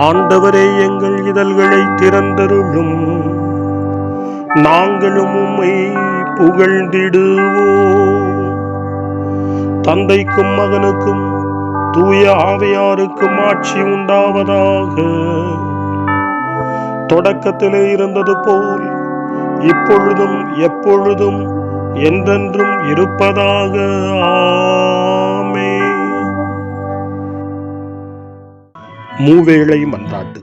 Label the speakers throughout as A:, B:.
A: ஆண்டவரே, எங்கள் இதழ்களை திறந்தருளும், நாங்களும் உம்மை புகழ்ந்திடுவோம். தந்தைக்கும் மகனுக்கும் தூய ஆவியாருக்கும் ஆட்சி உண்டாவதாக. தொடக்கத்திலே இருந்தது போல் இப்பொழுதும் எப்பொழுதும் என்றென்றும் இருப்பதாக. ஆமென். மூவேளை மன்றாட்டு.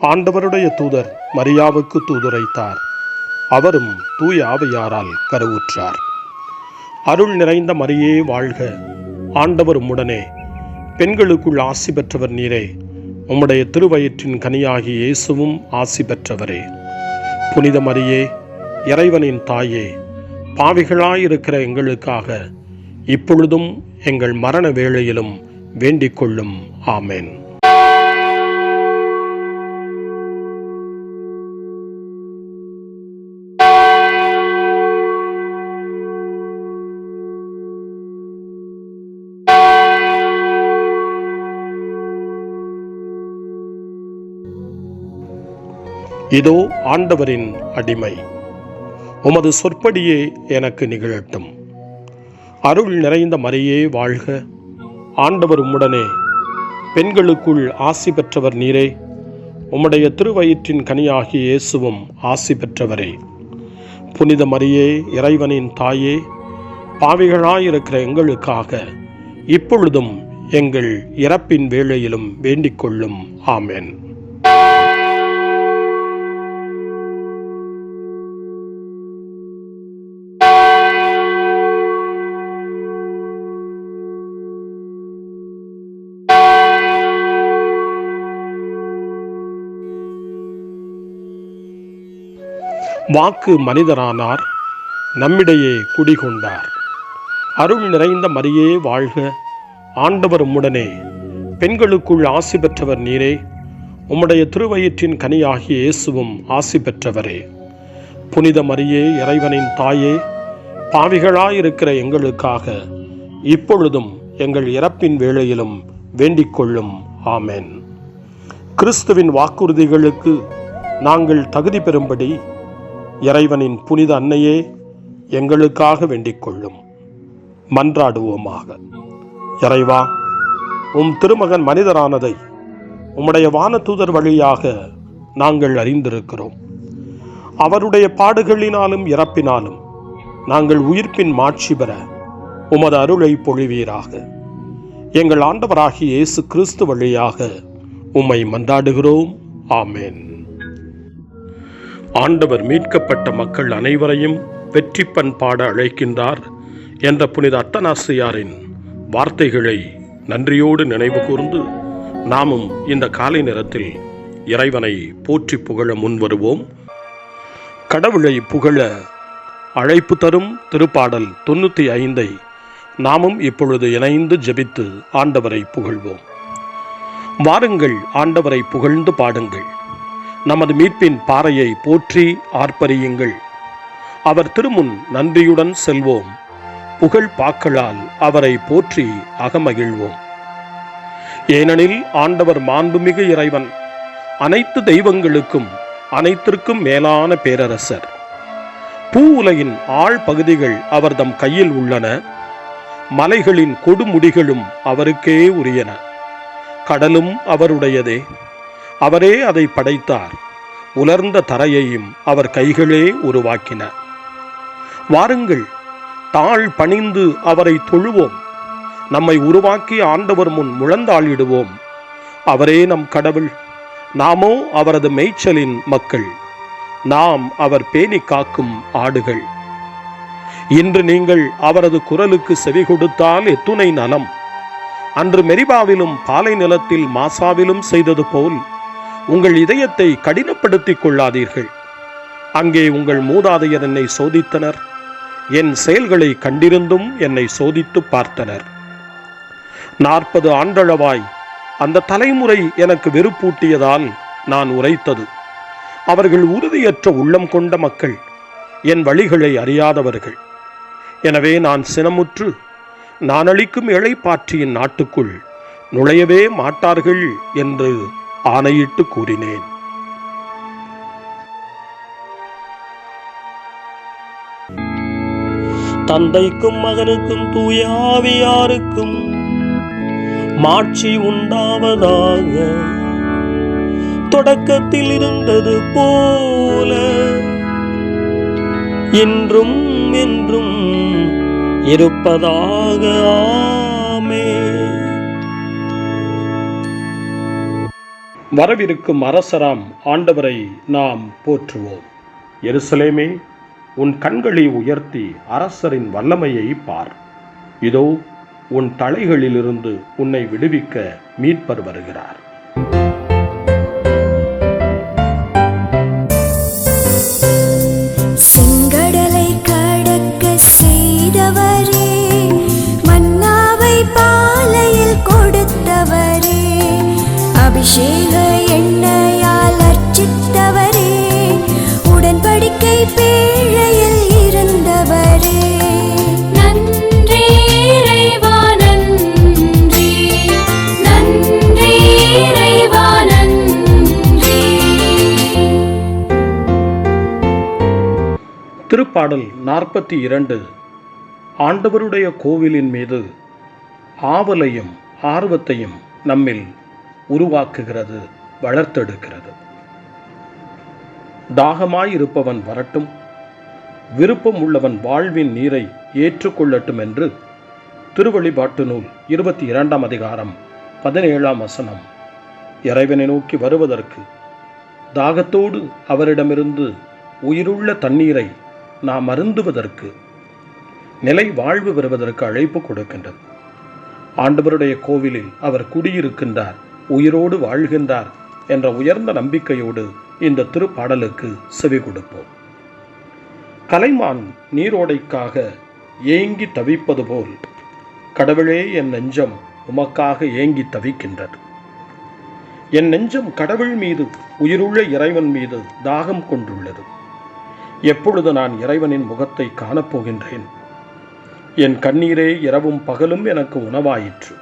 A: ஆண்டவருடைய தூதர் மரியாவுக்கு தூதுரைத்தார். அவரும் தூய ஆவியாரால் கருவுற்றார். அருள் நிறைந்த மரியே வாழ்க, ஆண்டவர் உம்முடனே, பெண்களுக்குள் ஆசி பெற்றவர் நீரே. உம்முடைய திருவயிற்றின் கனியாகிய இயேசுவும் ஆசி பெற்றவரே. புனித மரியே, இறைவனின் தாயே, பாவிகளாயிருக்கிற எங்களுக்காக இப்பொழுதும் எங்கள் மரண வேளையிலும் வேண்டிக் கொள்ளும். ஆமென். இதோ ஆண்டவரின் அடிமை, உமது சொற்படியே எனக்கு நிகழட்டும். அருள் நிறைந்த மரியே வாழ்க, ஆண்டவர் உம்முடனே, பெண்களுக்குள் ஆசி பெற்றவர் நீரே. உம்முடைய திருவயிற்றின் கனியாகிய இயேசுவும் ஆசி பெற்றவரே. புனித மரியே, இறைவனின் தாயே, பாவிகளாயிருக்கிற எங்களுக்காக இப்பொழுதும் எங்கள் இறப்பின் வேளையிலும் வேண்டிக் கொள்ளும். ஆமென். வாக்கு மனிதரானார், நம்மிடையே குடிகொண்டார். அருள் நிறைந்த மரியே வாழ்க, ஆண்டவர் உம்முடனே, பெண்களுக்குள் ஆசி பெற்றவர் நீரே. உம்முடைய திருவயிற்றின் கனியாகிய இயேசுவும் ஆசி பெற்றவரே. புனித மரியே, இறைவனின் தாயே, பாவிகளாயிருக்கிற எங்களுக்காக இப்பொழுதும் எங்கள் இறப்பின் வேளையிலும் வேண்டிக் கொள்ளும். ஆமென். கிறிஸ்துவின் வாக்குறுதிகளுக்கு நாங்கள் தகுதி பெறும்படி இறைவனின் புனித அன்னையே, எங்களுக்காக வேண்டிக் கொள்ளும். மன்றாடுவோமாக. இறைவா, உம் திருமகன் மனிதரானதை உம்முடைய வானதூதர் வழியாக நாங்கள் அறிந்திருக்கிறோம். அவருடைய பாடுகளினாலும் இறப்பினாலும் நாங்கள் உயிர்ப்பின் மாட்சி பெற உமது அருளை பொழிவீராக. எங்கள் ஆண்டவராகிய இயேசு கிறிஸ்து வழியாக உம்மை மன்றாடுகிறோம். ஆமென். ஆண்டவர் மீட்கப்பட்ட மக்கள் அனைவரையும் வெற்றி பண்பாட அழைக்கின்றார் என்ற புனித அத்தனாசியாரின் வார்த்தைகளை நன்றியோடு நினைவு கூர்ந்து நாமும் இந்த காலை நேரத்தில் இறைவனை போற்றி புகழ முன்வருவோம். கடவுளை புகழ அழைப்பு தரும் திருப்பாடல் 95 நாமும் இப்பொழுது இணைந்து ஜெபித்து ஆண்டவரை புகழ்வோம். வாருங்கள், ஆண்டவரை புகழ்ந்து பாடுங்கள். நமது மீட்பின் பாறையை போற்றி ஆர்ப்பரியுங்கள். அவர் திருமுன் நன்றியுடன் செல்வோம். புகழ் பாக்களால் அவரை போற்றி அகமகிழ்வோம். ஏனெனில் ஆண்டவர் மாண்புமிகு இறைவன், அனைத்து தெய்வங்களுக்கும் அனைத்திற்கும் மேலான பேரரசர். பூ உலகின் ஆழ் பகுதிகள் அவர் தம் கையில் உள்ளன. மலைகளின் கொடுமுடிகளும் அவருக்கே உரியன. கடலும் அவருடையதே, அவரே அதை படைத்தார். உலர்ந்த தரையையும் அவர் கைகளே உருவாக்கினார். வாருங்கள், தாழ் பணிந்து அவரை தொழுவோம். நம்மை உருவாக்கி ஆண்டவர் முன் முழந்தாளிடுவோம். அவரே நம் கடவுள், நாமோ அவரது மேய்ச்சலின் மக்கள். நாம் அவர் பேணி காக்கும் ஆடுகள். இன்று நீங்கள் அவரது குரலுக்கு செவி கொடுத்தால் எத்துணை நலம். அன்று மெரிபாவிலும் பாலை நிலத்தில் மாசாவிலும் செய்தது போல் உங்கள் இதயத்தை கடினப்படுத்திக் கொள்ளாதீர்கள். அங்கே உங்கள் மூதாதையர் என்னை சோதித்தனர். என் செயல்களை கண்டிருந்தும் என்னை சோதித்து பார்த்தனர். 40 ஆண்டளவாய் அந்த தலைமுறை எனக்கு வெறுப்பூட்டியதால் நான் உரைத்தது. அவர்கள் உறுதியற்ற உள்ளம் கொண்ட மக்கள், என் வழிகளை அறியாதவர்கள். எனவே நான் சினமுற்று, நான் அளிக்கும் இளைப்பாற்றியின் நாட்டுக்குள் நுழையவே மாட்டார்கள் என்று ஆணையிட்டு கூறினேன்.
B: தந்தைக்கும் மகனுக்கும் தூய ஆவியாருக்கும் மாட்சி உண்டாவதாக. தொடக்கத்தில் இருந்தது போல இன்றும் என்றும் இருப்பதாக. ஆமென்.
A: வரவிருக்கும் அரசராம் ஆண்டவரை நாம் போற்றுவோம். எருசலேமே, உன் கண்களை உயர்த்தி அரசரின் வல்லமையை பார். இதோ உன் தலைகளிலிருந்து உன்னை விடுவிக்க மீட்பர் வருகிறார்.
C: செங்கடலை கடக்க செய்தவரே, மன்னாவை பாலையில் கொடுத்தவரே, அபிஷேக எண்ணெயால் அர்ச்சித்தவரே, உடன்படிக்கை பேழையில் இருந்தவரே, நன்றி இறைவா நன்றி, நன்றி இறைவா நன்றி.
A: திருப்பாடல் 42 ஆண்டவருடைய கோவிலின் மீது ஆவலையும் ஆர்வத்தையும் நம்மில் உருவாக்குகிறது, வளர்த்தெடுக்கிறது. தாகமாயிருப்பவன் வரட்டும், விருப்பம் உள்ளவன் வாழ்வின் நீரை ஏற்றுக்கொள்ளட்டும் என்று திருவெளிப்பாட்டு நூல் 22ஆம் அதிகாரம் 17ஆம் வசனம். இறைவனை நோக்கி வருவதற்கு, தாகத்தோடு அவரிடமிருந்து உயிருள்ள தண்ணீரை நாம் அருந்துவதற்கு, நிலை வாழ்வு பெறுவதற்கு அழைப்பு கொடுக்கின்றது. ஆண்டவருடைய கோவிலில் அவர் குடியிருக்கின்றார், உயிரோடு வாழ்கின்றார் என்ற உயர்ந்த நம்பிக்கையோடு இந்த திருப்பாடலுக்கு செவி கொடுப்போம். கலைமான் நீரோடைக்காக ஏங்கி தவிப்பது போல் கடவுளே, என் நெஞ்சம் உமக்காக ஏங்கி தவிக்கின்றது. என் நெஞ்சம் கடவுள் மீது, உயிருள்ள இறைவன் மீது தாகம் கொண்டுள்ளது. எப்பொழுது நான் இறைவனின் முகத்தை காணப்போகின்றேன்? என் கண்ணீரே இரவும் பகலும் எனக்கு உணவாயிற்று.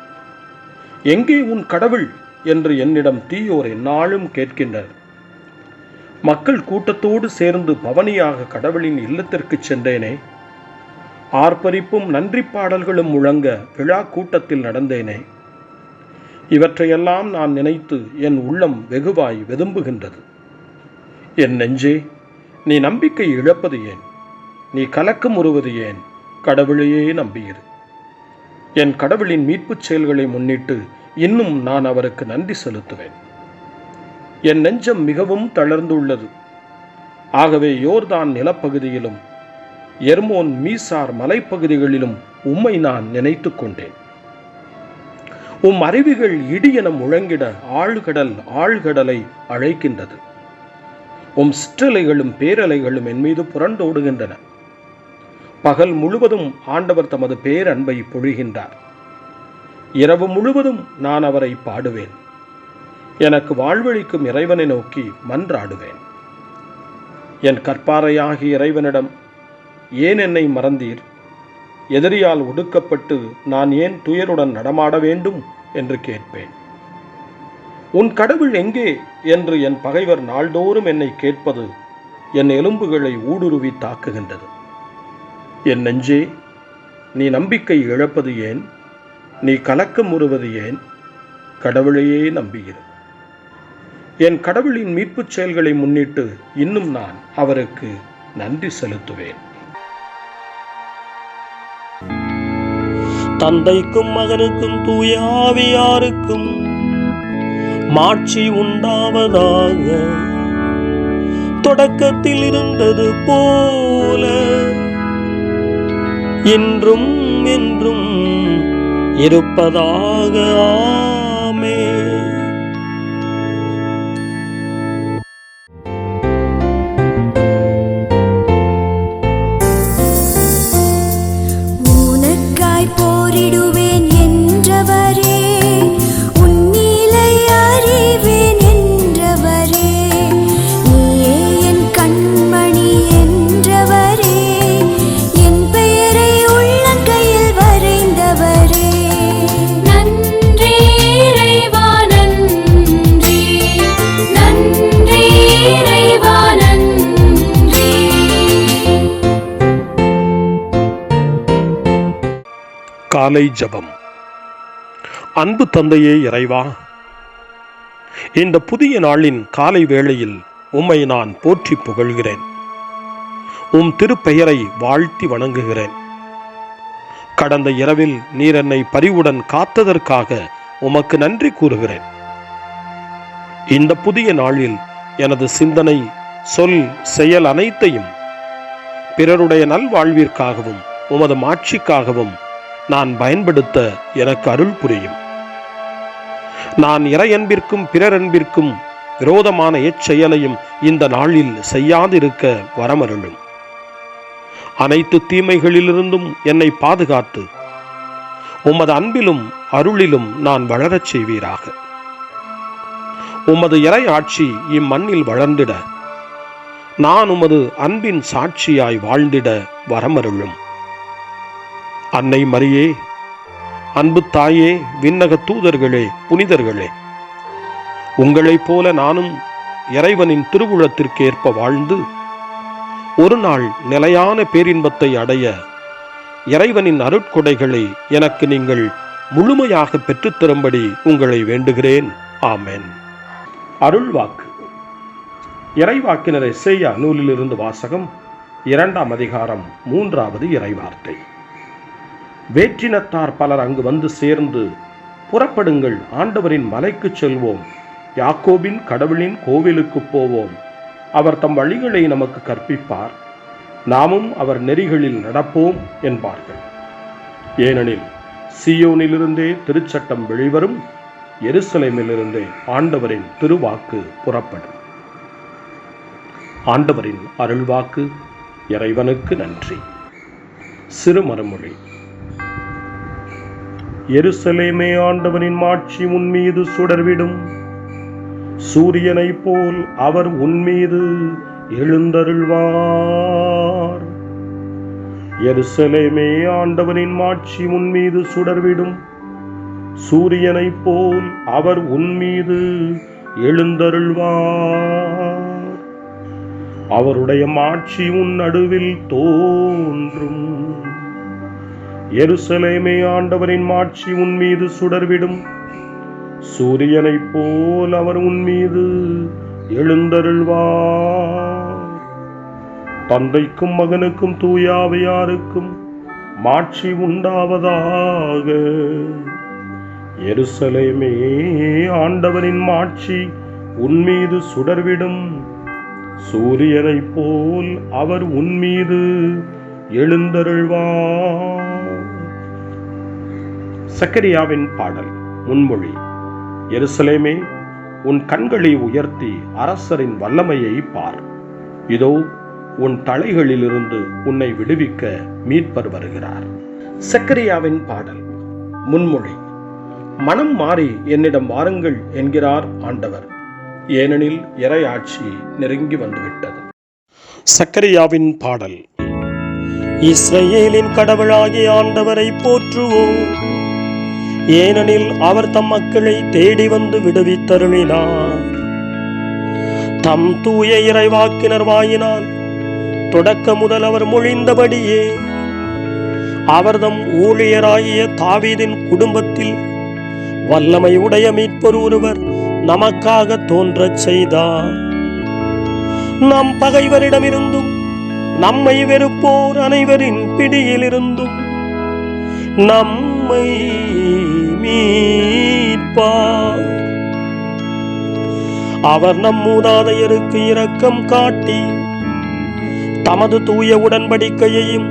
A: எங்கே உன் கடவுள் என்று என்னிடம் தீயோர் எந்நாளும் கேட்கின்றனர். மக்கள் கூட்டத்தோடு சேர்ந்து பவனியாக கடவுளின் இல்லத்திற்கு சென்றேனே. ஆர்ப்பரிப்பும் நன்றி பாடல்களும் முழங்க விழா கூட்டத்தில் நடந்தேனே. இவற்றையெல்லாம் நான் நினைத்து என் உள்ளம் வெகுவாய் வெதும்புகின்றது. என் நெஞ்சே, நீ நம்பிக்கை இழப்பது ஏன்? நீ கலக்கம் உறுவது ஏன்? கடவுளையே நம்பியிரு. என் கடவுளின் மீட்புச் செயல்களை முன்னிட்டு இன்னும் நான் அவருக்கு நன்றி செலுத்துவேன். என் நெஞ்சம் மிகவும் தளர்ந்துள்ளது. ஆகவே யோர்தான் நிலப்பகுதியிலும் எர்மோன் மீசார் மலைப்பகுதிகளிலும் உம்மை நான் நினைத்து கொண்டேன். உம் அருவிகள் இடியென முழங்கிட ஆழ்கடலை அழைக்கின்றது. உம் சிற்றலைகளும் பேரலைகளும் என் மீது புரண்டோடுகின்றன. பகல் முழுவதும் ஆண்டவர் தமது பேரன்பை பொழிகின்றார். இரவு முழுவதும் நான் அவரை பாடுவேன். எனக்கு வாழ்வளிக்கும் இறைவனை நோக்கி மன்றாடுவேன். என் கற்பாறையாகிய இறைவனிடம், ஏன் என்னை மறந்தீர்? எதிரியால் ஒடுக்கப்பட்டு நான் ஏன் துயருடன் நடமாட வேண்டும் என்று கேட்பேன். உன் கடவுள் எங்கே என்று என் பகைவர் நாள்தோறும் என்னை கேட்பது என் எலும்புகளை ஊடுருவி தாக்குகின்றது. என் நெஞ்சே, நீ நம்பிக்கை இழப்பது ஏன்? நீ கலக்கம் உறுவது ஏன்? கடவுளையே நம்பியிரு. என் கடவுளின் மீட்புச் செயல்களை முன்னிட்டு இன்னும் நான் அவருக்கு நன்றி செலுத்துவேன்.
B: தந்தைக்கும் மகனுக்கும் தூய ஆவியாருக்கும் மாட்சி உண்டாவதாக. தொடக்கத்தில் இருந்தது போல இன்றும் என்றும் இருப்பதாக. ஆமென்.
C: உனக்காய் போரிடுவேன் என்றவரே,
A: காலை ஜெபம். அன்பு தந்தையே இறைவா, இந்த புதிய நாளின் காலை வேளையில் உம்மை நான் போற்றி புகழ்கிறேன். உம் திருப்பெயரை வாழ்த்தி வணங்குகிறேன். கடந்த இரவில் நீர் என்னை பரிவுடன் காத்ததற்காக உமக்கு நன்றி கூறுகிறேன். இந்த புதிய நாளில் எனது சிந்தனை, சொல், செயல் அனைத்தையும் பிறருடைய நல்வாழ்விற்காகவும் உமது மாட்சிக்காகவும் நான் பயன்படுத்த எனக்கு அருள் புரியும். நான் இறையன்பிற்கும் பிறரன்பிற்கும் விரோதமான எச்செயலையும் இந்த நாளில் செய்யாதிருக்க வரமருளும். அனைத்து தீமைகளிலிருந்தும் என்னை பாதுகாத்து உமது அன்பிலும் அருளிலும் நான் வளரச் செய்வீராக. உமது இறை ஆட்சி இம்மண்ணில் வளர்ந்திட நான் உமது அன்பின் சாட்சியாய் வாழ்ந்திட வரமருளும். அன்னை மரியே, அன்பு தாயே, விண்ணக தூதர்களே, புனிதர்களே, உங்களைப் போல நானும் இறைவனின் திருவுளத்திற்கு ஏற்ப வாழ்ந்து ஒரு நாள் நிலையான பேரின்பத்தை அடைய இறைவனின் அருட்கொடைகளை எனக்கு நீங்கள் முழுமையாக பெற்றுத்தரும்படி உங்களை வேண்டுகிறேன். ஆமென். அருள்வாக்கு. இறைவாக்கினர் எசேயா நூலிலிருந்து வாசகம். 2ஆம் அதிகாரம் 3வது இறைவார்த்தை. வேற்றினத்தார் பலர் அங்கு வந்து சேர்ந்து, புறப்படுங்கள், ஆண்டவரின் மலைக்கு செல்வோம், யாக்கோபின் கடவுளின் கோவிலுக்கு போவோம். அவர் தம் வழிகளை நமக்கு கற்பிப்பார், நாமும் அவர் நெறிகளில் நடப்போம் என்பார்கள். ஏனெனில் சீயோனிலிருந்தே திருச்சட்டம் வெளிவரும், எருசலேமிலிருந்தே ஆண்டவரின் திருவாக்கு புறப்படும். ஆண்டவரின் அருள்வாக்கு. இறைவனுக்கு நன்றி. சிறுமறுமொழி. எருசலேமே, ஆண்டவனின் மாட்சி உன்மீது சுடர்விடும். சூரியனை போல் அவர் உன்மீது எழுந்தருள்வார். எருசலேமே, ஆண்டவனின் மாட்சி உன்மீது சுடர்விடும். சூரியனை போல் அவர் உன்மீது எழுந்தருள்வார். அவருடைய மாட்சி உன் நடுவில் தோன்றும். எருசலேமே, ஆண்டவரின் மாட்சி உன்மீது சுடர்விடும். சூரியனைப் போல் அவர் உன்மீது எழுந்தருள்வார். தந்தைக்கும் மகனுக்கும் தூய ஆவியாருக்கும் மாட்சி உண்டாவதாக. எருசலேமே, ஆண்டவரின் மாட்சி உன்மீது சுடர்விடும். சூரியனைப் போல் அவர் உன்மீது எழுந்தருள்வார். சக்கரியாவின் பாடல். முன்மொழி. எருசலேமே, உன் கண்களை உயர்த்தி அரசரின் வல்லமையை பார். இதோ உன் தலைகளிலிருந்து உன்னை விடுவிக்க மீட்பர் வருகிறார். சக்கரியாவின் பாடல். முன்மொழி. மனம் மாறி என்னிடம் வாருங்கள் என்கிறார் ஆண்டவர், ஏனெனில் இறையாட்சி நெருங்கி வந்துவிட்டது. சக்கரியாவின் பாடல்.
B: இஸ்ரவேலின் கடவுளாகிய ஆண்டவரை போற்றுவோம், ஏனெனில் அவர் தம் மக்களை தேடி வந்து விடுவித்தருளினார். தம் தூய இறைவாக்கினர் வாயினால் தொடக்க முதல் அவர் மொழிந்தபடியே அவர் தம் ஊழியராகிய தாவீதின் குடும்பத்தில் வல்லமை உடைய மீட்பர் ஒருவர் நமக்காக தோன்றச் செய்தார். நம் பகைவரிடமிருந்தும் நம்மை வெறுப்போர் அனைவரின் பிடியிலிருந்தும் நம்மை மீட்பார். அவர் நம் மூதாதையருக்கு இரக்கம் காட்டி தமது தூய உடன்படிக்கையையும்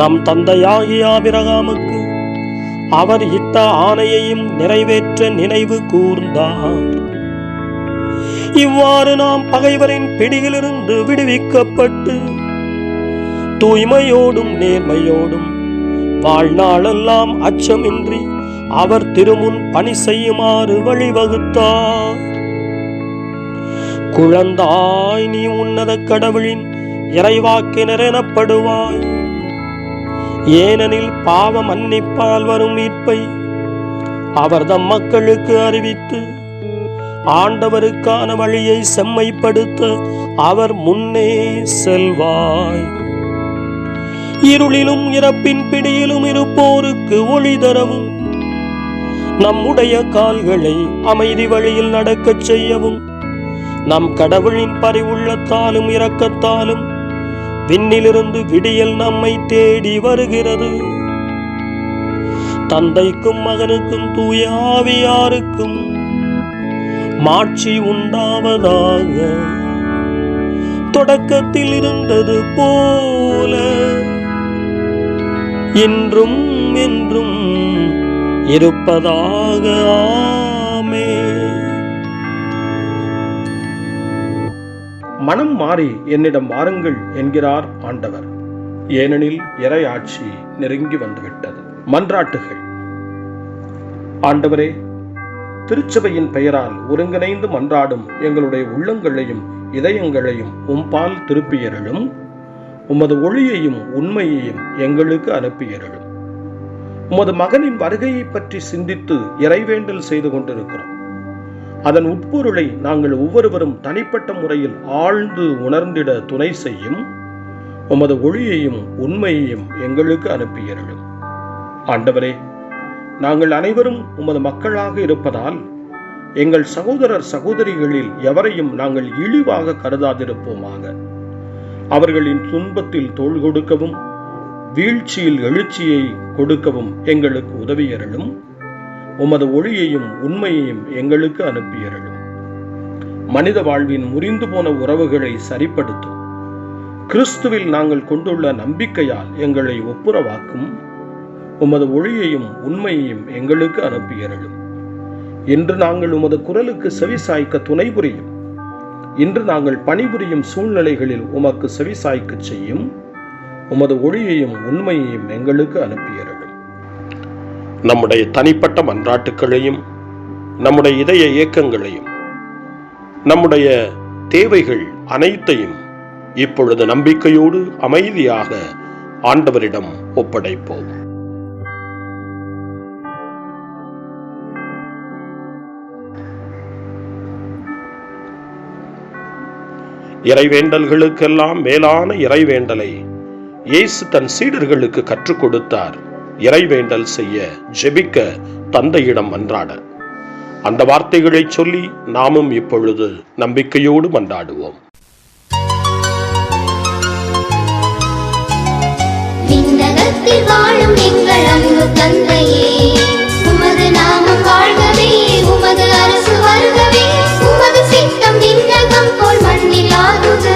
B: நம் தந்தையாகிய ஆபிரகாமுக்கு அவர் இட்ட ஆணையையும் நிறைவேற்ற நினைவு கூர்ந்தார். இவ்வாறு நாம் பகைவரின் பிடியிலிருந்து விடுவிக்கப்பட்டு தூய்மையோடும் நேர்மையோடும் வாழ்நாளெல்லாம் அச்சமின்றி அவர் திருமுன் பணி செய்யுமாறு வழிவகுத்தார். குழந்தாய், நீ உன்னத கடவுளின் இறைவாக்கினர் எனப்படுவாய், ஏனெனில் பாவ மன்னிப்பால் வரும் மீட்பை அவர் தம் மக்களுக்கு அறிவித்து ஆண்டவருக்கான வழியை செம்மைப்படுத்த அவர் முன்னே செல்வாய். இருளிலும் இறப்பின் பிடியிலும் இருப்போருக்கு ஒளி தரவும், நம்முடைய கால்களை அமைதி வழியில் நடக்கச் செய்யவும், நம் கடவுளின் பரிவுள்ளத்தாலும் இரக்கத்தாலும் விண்ணிலிருந்து விடியல் நம்மை தேடி வருகிறது. தந்தைக்கும் மகனுக்கும் தூய ஆவியாருக்கும் மாட்சி உண்டாவதாக. தொடக்கத்தில் இருந்தது போல இன்றும் என்றும் இருப்பதாக. ஆமென்.
A: மனம் மாறி என்னிடம் வாருங்கள் என்கிறார் ஆண்டவர். ஏனெனில் இறையாட்சி நெருங்கி வந்துவிட்டது. மன்றாட்டுகள். ஆண்டவரே, திருச்சபையின் பெயரால் ஒருங்கிணைந்து மன்றாடும் எங்களுடைய உள்ளங்களையும் இதயங்களையும் உம்பால் திருப்பியருளும். உமது ஒளியையும் உண்மையையும் எங்களுக்கு அனுப்பியருளும். உமது மகனின் வருகையை பற்றி சிந்தித்து இறைவேண்டல் செய்து கொண்டிருக்கிறோம். அதன் உட்பொருளை நாங்கள் ஒவ்வொருவரும் தனிப்பட்ட முறையில் ஆழ்ந்து உணர்ந்திட துணை செய்யும். உமது ஒளியையும் உண்மையையும் எங்களுக்கு அனுப்பியருளும். ஆண்டவரே, நாங்கள் அனைவரும் உமது மக்களாக இருப்பதால் எங்கள் சகோதரர் சகோதரிகளில் எவரையும் நாங்கள் இழிவாக கருதாதிருப்போமாக. அவர்களின் துன்பத்தில் தோள் கொடுக்கவும் வீழ்ச்சியில் எழுச்சியை கொடுக்கவும் எங்களுக்கு உதவியருளும். உமது ஒளியையும் உண்மையையும் எங்களுக்கு அனுப்பியருளும். மனித வாழ்வின் முறிந்து போன உறவுகளை சரிப்படுத்தும். கிறிஸ்துவில் நாங்கள் கொண்டுள்ள நம்பிக்கையால் எங்களை ஒப்புரவாக்கும். உமது ஒளியையும் உண்மையையும் எங்களுக்கு அனுப்பியருளும். இன்று நாங்கள் உமது குரலுக்கு செவிசாய்க்க துணை புரியும். இன்று நாங்கள் பணிபுரியும் சூழ்நிலைகளில் உமக்கு செவிசாய்க்க செய்யும். உமது ஒளியையும் உண்மையையும் எங்களுக்கு அனுப்பியருளும். நம்முடைய தனிப்பட்ட மன்றாட்டுக்களையும் நம்முடைய இதய இயக்கங்களையும் நம்முடைய தேவைகள் அனைத்தையும் இப்பொழுது நம்பிக்கையோடு அமைதியாக ஆண்டவரிடம் ஒப்படைப்போம். இறைவேண்டல்களுக்கெல்லாம் மேலான இறைவேண்டலை இயேசு தன் சீடர்களுக்கு கற்றுக் கொடுத்தார். இறைவேண்டல் செய்ய, ஜெபிக்க, தந்தையிடம் மன்றாட. அந்த வார்த்தைகளை சொல்லி நாமும் இப்பொழுது நம்பிக்கையோடு மன்றாடுவோம்.
D: விண்ணகத்தில் வாழும் எங்கள் அன்பு தந்தையே, உமது நாமம் வாழ்கவே, உமது அரசு வருகவே, உமது சித்தம் விண்ணகம் போல் மண்ணில் ஆகுக.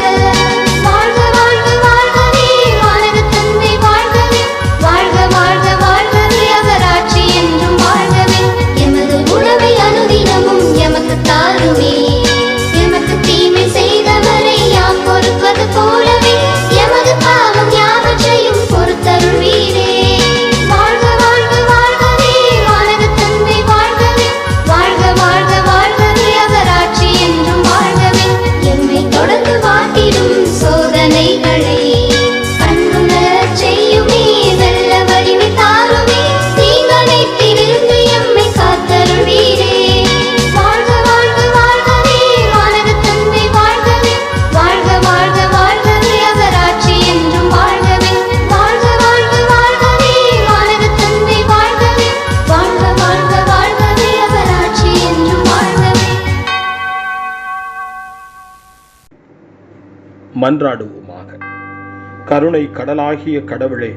D: வாழ்க வாழ்க வாழ்கவே வானக தந்தை வாழ்கவே, வாழ்க வாழ்க வாழ்கவே அவர் ஆட்சி என்றும் வாழ்கவே. எமது உணவை அனுதினமும் எமக்கு தாருமே, எமக்கு தீமை செய்தவரை யாம் பொறுப்பது போலவே எமது பாவம் யாவற்றையும் பொறுத்தருள்வீரே. வாழ்க வாழ்க வாழ்கவே வானக தந்தை வாழ்கவே, வாழ்க வாழ்க வாழ்கவே அவர் ஆட்சி என்றும் வாழ்கவே. எம்மை தொடர்ந்து வாட்டிடும் சோதனைகளை கண்டுணரச் செய்யுமே, வெல்ல வலிமை தாருமே, தீங்கனைத்திலிருந்து எம்மை காத்தருள்வீரே. வாழ்க வாழ்க வாழ்கவே வானக தந்தை வாழ்கவே, வாழ்க வாழ்க வாழ்கவே அவர் ஆட்சி என்றும் வாழ்கவே. வாழ்க வாழ்க வாழ்கவே வானக தந்தை வாழ்கவே, வாழ்க வாழ்க வாழ்கவே அவர் ஆட்சி என்றும் வாழ்கவே.
A: மன்றாடுவோமாக. கருணை கடலாகிய கடவுளே,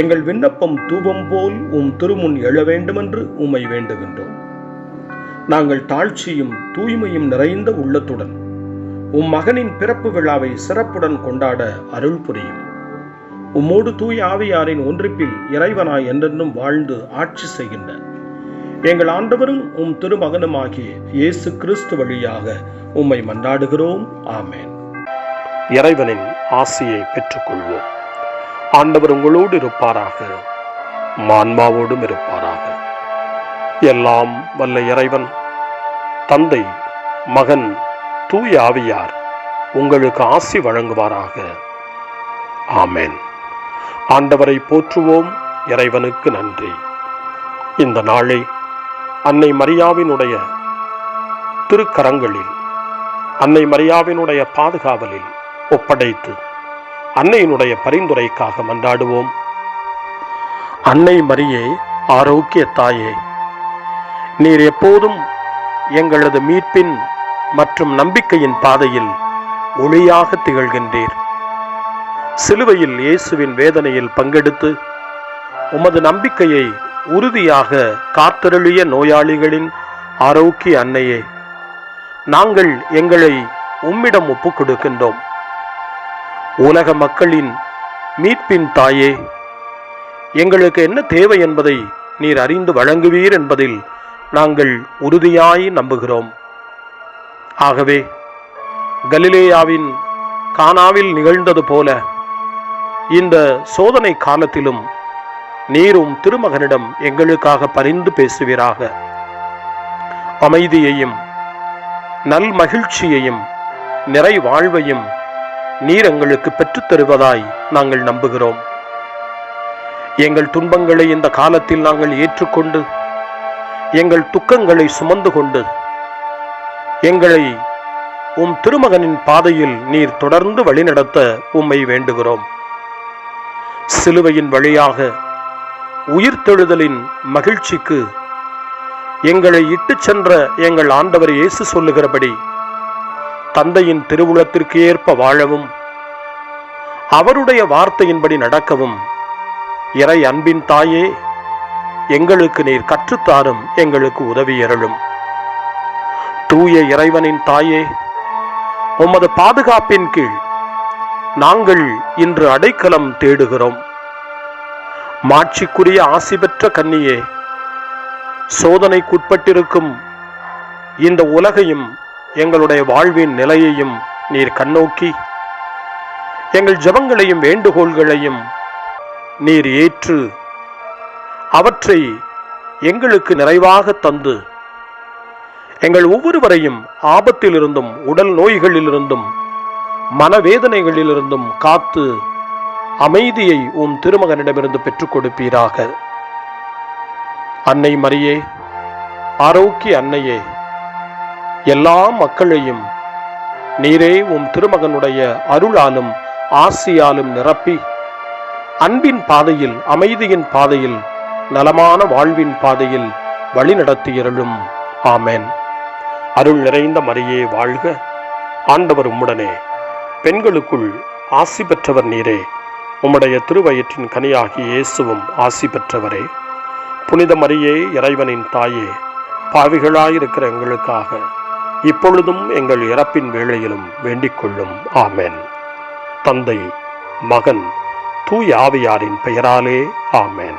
A: எங்கள் விண்ணப்பம் தூபம் போல் உம் திருமுன் எழ வேண்டுமென்று உம்மை வேண்டுகின்றோம். நாங்கள் தாழ்ச்சியும் தூய்மையும் நிறைந்த உள்ளத்துடன் உம் மகனின் பிறப்பு விழாவை சிறப்புடன் கொண்டாட அருள் புரியும். உம்மோடு தூய ஆவியாரின் ஒன்றிப்பில் இறைவனாய் என்றென்றும் வாழ்ந்து ஆட்சி செய்கின்ற எங்கள் ஆண்டவரும் உம் திருமகனுமாகிய இயேசு கிறிஸ்து வழியாக உம்மை மன்றாடுகிறோம். ஆமென். இறைவனின் ஆசியை பெற்றுக்கொள்வோம். ஆண்டவர் உங்களோடு இருப்பாராக, ஆன்மாவோடும் இருப்பாராக. எல்லாம் வல்ல இறைவன் தந்தை, மகன், தூய ஆவியார் உங்களுக்கு ஆசி வழங்குவாராக. ஆமென். ஆண்டவரை போற்றுவோம். இறைவனுக்கு நன்றி. இந்த நாளை அன்னை மரியாவினுடைய திருக்கரங்களில், அன்னை மரியாவினுடைய பாதுகாவலில் ஒப்படைத்து அன்னையினுடைய பரிந்துரைக்காக மன்றாடுவோம். அன்னை மரியே, ஆரோக்கிய தாயே, நீர் எப்போதும் எங்களது மீட்பின் மற்றும் நம்பிக்கையின் பாதையில் ஒளியாக திகழ்கின்றீர். சிலுவையில் இயேசுவின் வேதனையில் பங்கெடுத்து உமது நம்பிக்கையை உறுதியாக காத்தருளிய நோயாளிகளின் ஆரோக்கிய அன்னையே, நாங்கள் எங்களை உம்மிடம் ஒப்புக் கொடுக்கின்றோம். உலக மக்களின் மீட்பின் தாயே, எங்களுக்கு என்ன தேவை என்பதை நீர் அறிந்து வழங்குவீர் என்பதில் நாங்கள் உறுதியாய் நம்புகிறோம். ஆகவே கலிலேயாவின் கானாவில் நிகழ்ந்தது போல இந்த சோதனை காலத்திலும் நீரும் திருமகனிடம் எங்களுக்காக பரிந்து பேசுவீராக. அமைதியையும் நல் மகிழ்ச்சியையும் நிறை வாழ்வையும் நீர் எங்களுக்கு பெற்றுத் தருவதாய் நாங்கள் நம்புகிறோம். எங்கள் துன்பங்களை இந்த காலத்தில் நாங்கள் ஏற்றுக்கொண்டு எங்கள் துக்கங்களை சுமந்து கொண்டு எங்களை உம் திருமகனின் பாதையில் நீர் தொடர்ந்து வழிநடத்த உம்மை வேண்டுகிறோம். சிலுவையின் வழியாக உயிர்த்தெழுதலின் மகிழ்ச்சிக்கு எங்களை இட்டுச் சென்ற எங்கள் ஆண்டவர் இயேசு சொல்லுகிறபடி தந்தையின் திருவுளத்திற்கு ஏற்ப வாழவும் அவருடைய வார்த்தையின்படி நடக்கவும் இறை அன்பின் தாயே, எங்களுக்கு நீர் கற்றுத்தாரும், எங்களுக்கு உதவியருளும். தூய இறைவனின் தாயே, உமது பாதுகாப்பின் கீழ் நாங்கள் இன்று அடைக்கலம் தேடுகிறோம். மாட்சிக்குரிய ஆசி பெற்ற கன்னியே, சோதனைக்குட்பட்டிருக்கும் இந்த உலகையும் எங்களுடைய வாழ்வின் நிலையையும் நீர் கண்ணோக்கி எங்கள் ஜெபங்களையும் வேண்டுகோள்களையும் நீர் ஏற்று அவற்றை எங்களுக்கு நிறைவாக தந்து எங்கள் ஒவ்வொருவரையும் ஆபத்திலிருந்தும் உடல் நோய்களிலிருந்தும் மனவேதனைகளிலிருந்தும் காத்து அமைதியை உம் திருமகனிடமிருந்து பெற்றுக் கொடுப்பீராக. அன்னை மரியே, ஆரோக்கிய அன்னையே, எல்லா மக்களையும் நீரே உம் திருமகனுடைய அருளாலும் ஆசியாலும் நிரப்பி அன்பின் பாதையில், அமைதியின் பாதையில், நலமான வாழ்வின் பாதையில் வழிநடத்தியருளும். ஆமென். அருள் நிறைந்த மரியே வாழ்க. ஆண்டவர் உம்முடனே, பெண்களுக்குள் ஆசி பெற்றவர் நீரே. உம்முடைய திருவயிற்றின் கனியாகி இயேசுவும் ஆசி பெற்றவரே. புனித மரியே, இறைவனின் தாயே, பாவிகளாயிருக்கிற எங்களுக்காக இப்பொழுதும் எங்கள் இறப்பின் வேளையிலும் வேண்டிக் கொள்ளும். ஆமென். தந்தை, மகன், தூய ஆவியாரின் பெயராலே. ஆமென்.